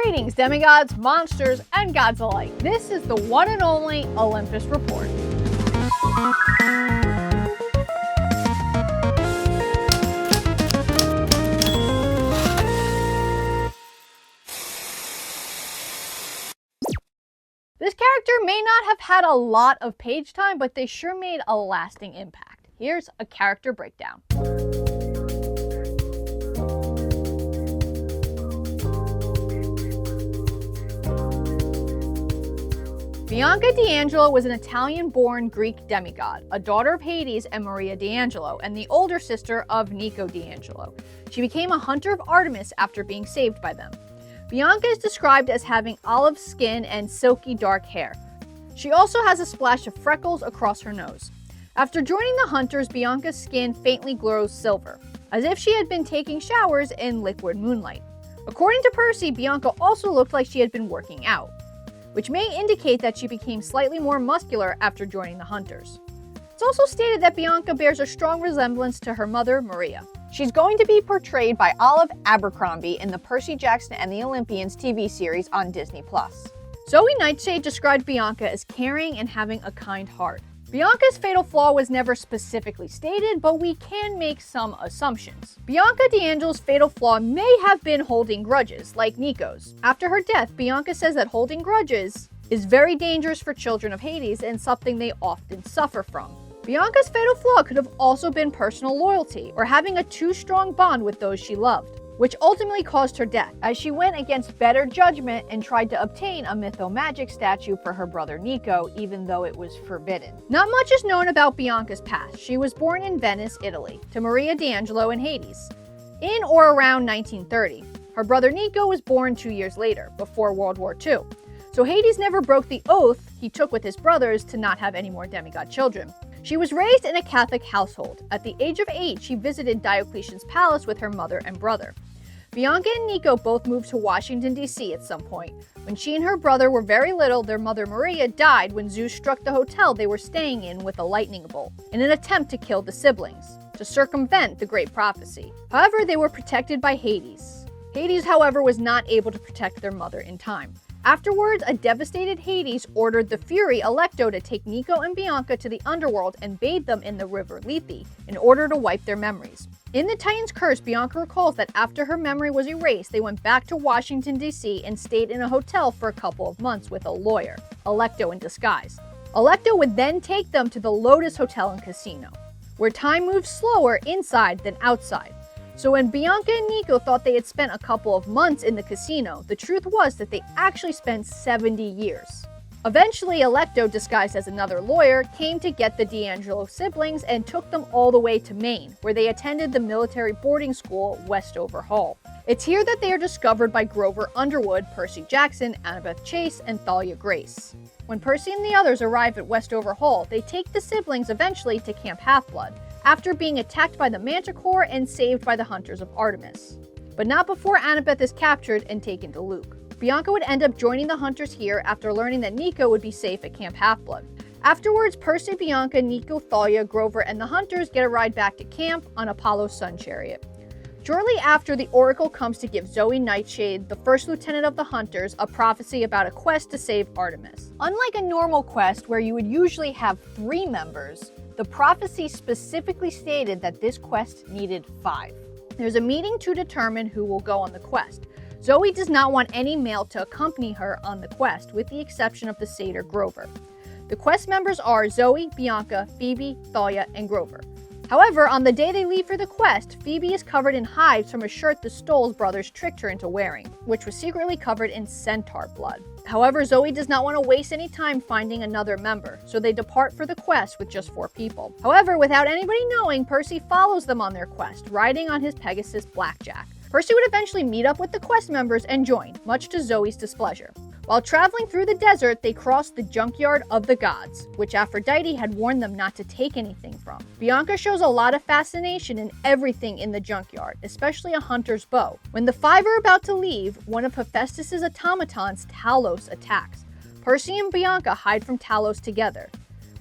Greetings, demigods, monsters, and gods alike. This is the one and only Olympus Report. This character may not have had a lot of page time, but they sure made a lasting impact. Here's a character breakdown. Bianca Di Angelo was an Italian-born Greek demigod, a daughter of Hades and Maria Di Angelo, and the older sister of Nico Di Angelo. She became a hunter of Artemis after being saved by them. Bianca is described as having olive skin and silky dark hair. She also has a splash of freckles across her nose. After joining the hunters, Bianca's skin faintly glows silver, as if she had been taking showers in liquid moonlight. According to Percy, Bianca also looked like she had been working out, which may indicate that she became slightly more muscular after joining the hunters. It's also stated that Bianca bears a strong resemblance to her mother, Maria. She's going to be portrayed by Olive Abercrombie in the Percy Jackson and the Olympians TV series on Disney+. Zoe Nightshade described Bianca as caring and having a kind heart. Bianca's fatal flaw was never specifically stated, but we can make some assumptions. Bianca Di Angelo's fatal flaw may have been holding grudges, like Nico's. After her death, Bianca says that holding grudges is very dangerous for children of Hades and something they often suffer from. Bianca's fatal flaw could have also been personal loyalty, or having a too strong bond with those she loved, which ultimately caused her death, as she went against better judgment and tried to obtain a mythomagic statue for her brother Nico, even though it was forbidden. Not much is known about Bianca's past. She was born in Venice, Italy, to Maria Di Angelo and Hades, in or around 1930. Her brother Nico was born 2 years later, before World War II. So Hades never broke the oath he took with his brothers to not have any more demigod children. She was raised in a Catholic household. At the age of 8, she visited Diocletian's palace with her mother and brother. Bianca and Nico both moved to Washington, D.C. at some point. When she and her brother were very little, their mother Maria died when Zeus struck the hotel they were staying in with a lightning bolt, in an attempt to kill the siblings, to circumvent the great prophecy. However, they were protected by Hades. Hades, however, was not able to protect their mother in time. Afterwards, a devastated Hades ordered the Fury Alecto to take Nico and Bianca to the underworld and bathe them in the river Lethe in order to wipe their memories. In the Titan's Curse, Bianca recalls that after her memory was erased, they went back to Washington, D.C. and stayed in a hotel for a couple of months with a lawyer, Alecto in disguise. Alecto would then take them to the Lotus Hotel and Casino, where time moves slower inside than outside. So when Bianca and Nico thought they had spent a couple of months in the casino, the truth was that they actually spent 70 years. Eventually, Alecto, disguised as another lawyer, came to get the Di Angelo siblings and took them all the way to Maine, where they attended the military boarding school Westover Hall. It's here that they are discovered by Grover Underwood, Percy Jackson, Annabeth Chase, and Thalia Grace. When Percy and the others arrive at Westover Hall, they take the siblings eventually to Camp Half-Blood, after being attacked by the Manticore and saved by the Hunters of Artemis. But not before Annabeth is captured and taken to Luke. Bianca would end up joining the Hunters here after learning that Nico would be safe at Camp Half-Blood. Afterwards, Percy, Bianca, Nico, Thalia, Grover, and the Hunters get a ride back to camp on Apollo's Sun Chariot. Shortly after, the Oracle comes to give Zoe Nightshade, the first lieutenant of the Hunters, a prophecy about a quest to save Artemis. Unlike a normal quest where you would usually have 3 members, the prophecy specifically stated that this quest needed 5. There's a meeting to determine who will go on the quest. Zoe does not want any male to accompany her on the quest, with the exception of the satyr Grover. The quest members are Zoe, Bianca, Phoebe, Thalia, and Grover. However, on the day they leave for the quest, Phoebe is covered in hives from a shirt the Stoll brothers tricked her into wearing, which was secretly covered in centaur blood. However, Zoe does not want to waste any time finding another member, so they depart for the quest with just 4 people. However, without anybody knowing, Percy follows them on their quest, riding on his Pegasus Blackjack. Percy would eventually meet up with the quest members and join, much to Zoe's displeasure. While traveling through the desert, they crossed the junkyard of the gods, which Aphrodite had warned them not to take anything from. Bianca shows a lot of fascination in everything in the junkyard, especially a hunter's bow. When the 5 are about to leave, one of Hephaestus's automatons, Talos, attacks. Percy and Bianca hide from Talos together,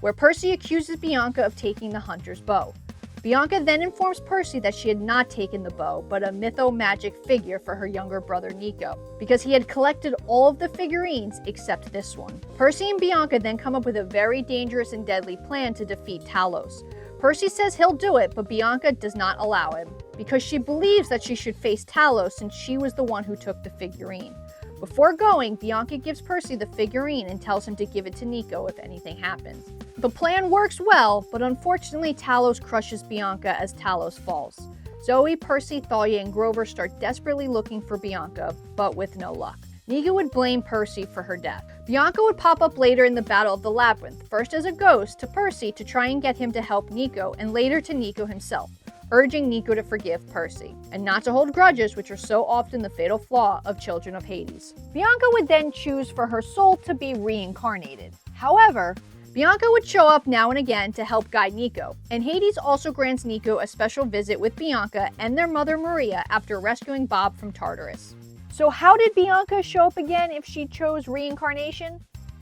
where Percy accuses Bianca of taking the hunter's bow. Bianca then informs Percy that she had not taken the bow, but a mytho-magic figure for her younger brother Nico, because he had collected all of the figurines except this one. Percy and Bianca then come up with a very dangerous and deadly plan to defeat Talos. Percy says he'll do it, but Bianca does not allow him, because she believes that she should face Talos since she was the one who took the figurine. Before going, Bianca gives Percy the figurine and tells him to give it to Nico if anything happens. The plan works well, but unfortunately Talos crushes Bianca as Talos falls. Zoe, Percy, Thalia, and Grover start desperately looking for Bianca, but with no luck. Nico would blame Percy for her death. Bianca would pop up later in the Battle of the Labyrinth, first as a ghost to Percy to try and get him to help Nico, and later to Nico himself, urging Nico to forgive Percy, and not to hold grudges, which are so often the fatal flaw of children of Hades. Bianca would then choose for her soul to be reincarnated. However, Bianca would show up now and again to help guide Nico, and Hades also grants Nico a special visit with Bianca and their mother Maria after rescuing Bob from Tartarus. So how did Bianca show up again if she chose reincarnation?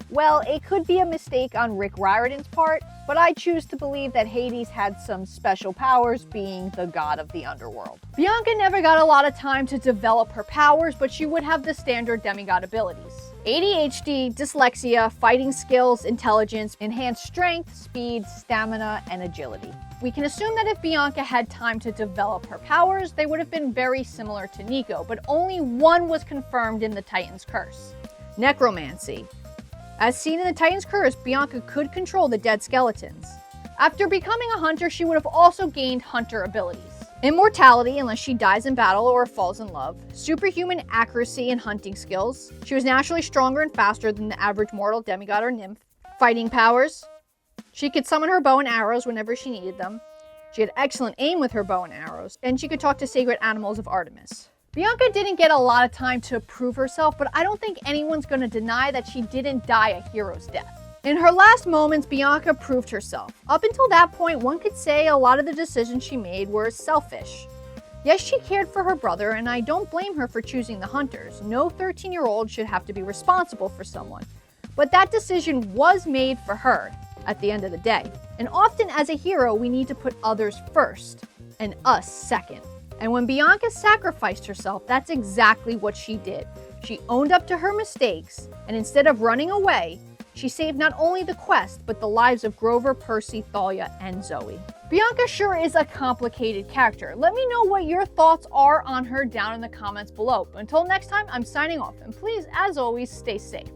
Well, it could be a mistake on Riordan's part, but I choose to believe that Hades had some special powers, being the god of the underworld. Bianca never got a lot of time to develop her powers, but she would have the standard demigod abilities: ADHD, dyslexia, fighting skills, intelligence, enhanced strength, speed, stamina, and agility. We can assume that if Bianca had time to develop her powers, they would have been very similar to Nico, but only one was confirmed in the Titan's Curse: necromancy. As seen in the Titan's Curse, Bianca could control the dead skeletons. After becoming a hunter, she would have also gained hunter abilities: immortality unless she dies in battle or falls in love, superhuman accuracy and hunting skills. She was naturally stronger and faster than the average mortal, demigod, or nymph. Fighting powers. She could summon her bow and arrows whenever she needed them. She had excellent aim with her bow and arrows, and she could talk to sacred animals of Artemis. Bianca didn't get a lot of time to prove herself, but I don't think anyone's going to deny that she didn't die a hero's death. In her last moments, Bianca proved herself. Up until that point, one could say a lot of the decisions she made were selfish. Yes, she cared for her brother, and I don't blame her for choosing the hunters. No 13-year-old should have to be responsible for someone. But that decision was made for her at the end of the day. And often as a hero, we need to put others first and us second. And when Bianca sacrificed herself, that's exactly what she did. She owned up to her mistakes, and instead of running away, she saved not only the quest, but the lives of Grover, Percy, Thalia, and Zoe. Bianca sure is a complicated character. Let me know what your thoughts are on her down in the comments below. Until next time, I'm signing off, and please, as always, stay safe.